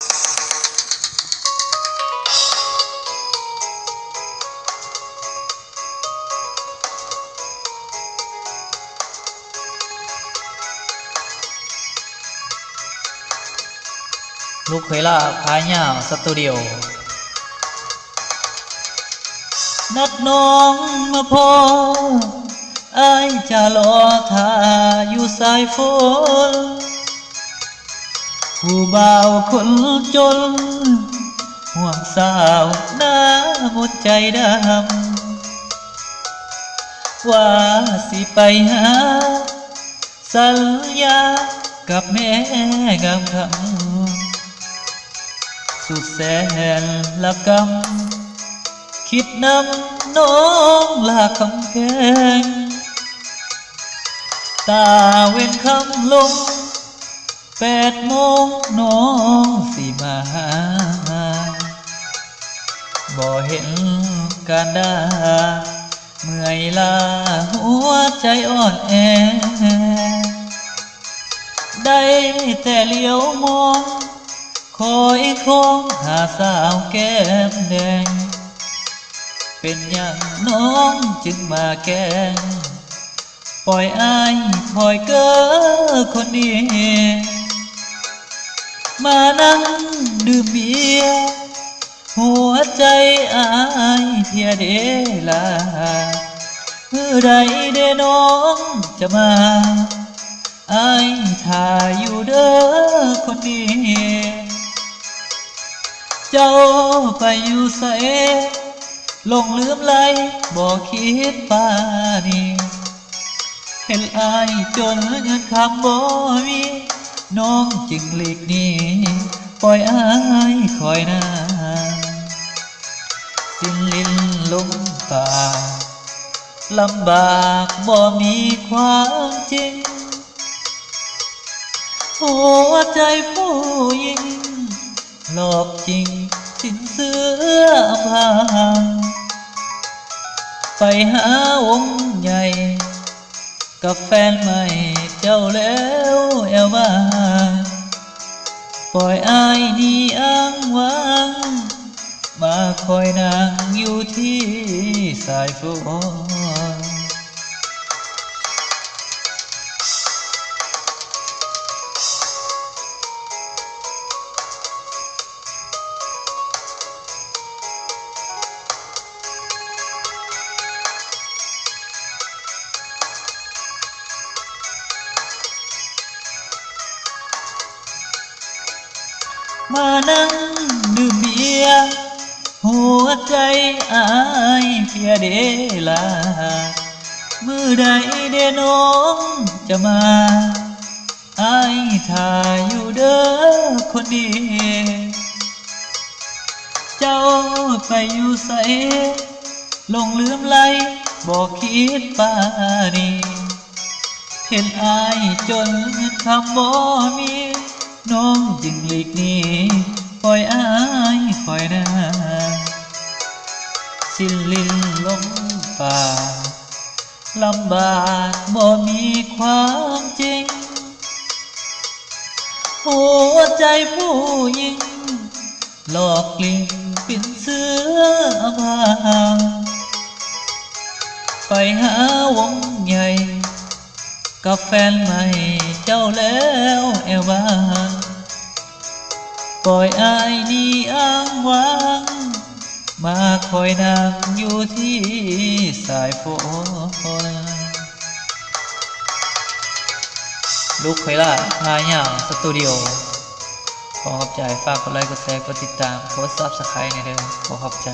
ลูกเคยล่าพายยาวสตูดิโอนัดน้องมาพออายจะรอท่าอยู่สายฝนผู้บ่าวคนจนห่วงสาวหน้าหมดใจดำว่าสิไปหาสัญญากับแม่งามคำสุดแสนละกำคิดนำน้องลาคำแกงตาเว้นคำลง8 โมงน้องสิมาหาบ่เห็นการด่าเมื่อยลาหัวใจอ่อนแอได้แต่เลี้ยวมองคอยคงหาสาวแก้มแดงเป็นอย่างน้องจึงมาแกล้งปล่อยอายปล่อยเก้อคนนี้มานั่งดื่มเบียร์หัวใจอายเพียเดลาเมื่อใดเดน้องจะมาอายท่าอยู่เด้อคนนี้เจ้าไปอยู่ไสลงลืมไหลบอกคิดป่านี้เห็นอายจนเงินคำบ่มีน้องจึงหลีกหนีปล่อยอายคอยหน้าสิ้นลิ้นลมปากลำบากบ่มีความจริงหัวใจผู้หญิงหลอกจริงสิ้นเสื้อผ้าไปหาวงใหญ่กับแฟนใหม่เจ้าแล้วแอวบ้าปล่อยอายนี่อ้างว้างมาคอยนางอยู่ที่สายฝนมานั่งดื่มเบียร์หัวใจอายเพียเดลามือใดเดน้องจะมาอายท่าอยู่เด้อคนดีเจ้าไปอยู่ไสลงลืมไหลบอกคิดป่านี้เห็นอายจนคำบ่มีน้องจึงหลีกหนีปล่อยอายคอยหน้าสิ้นลิ้นลมปากลำบากบ่มีความจริงหัวใจผู้หญิงหลอกกลิ่นเป็นเสื้อผ้าไปหาวงใหญ่กับแฟนใหม่เจ้าแล้วแอวบ้างปล่อยอายนี่อ้างว้างมาคอยนางอยู่ที่สายฝนลูกเคยล่าพายยาวสตูดิโอขอขอบใจฝากกดไลค์กดแชร์กดติดตามกดซับสไครต์ในเด้อขอขอบใจ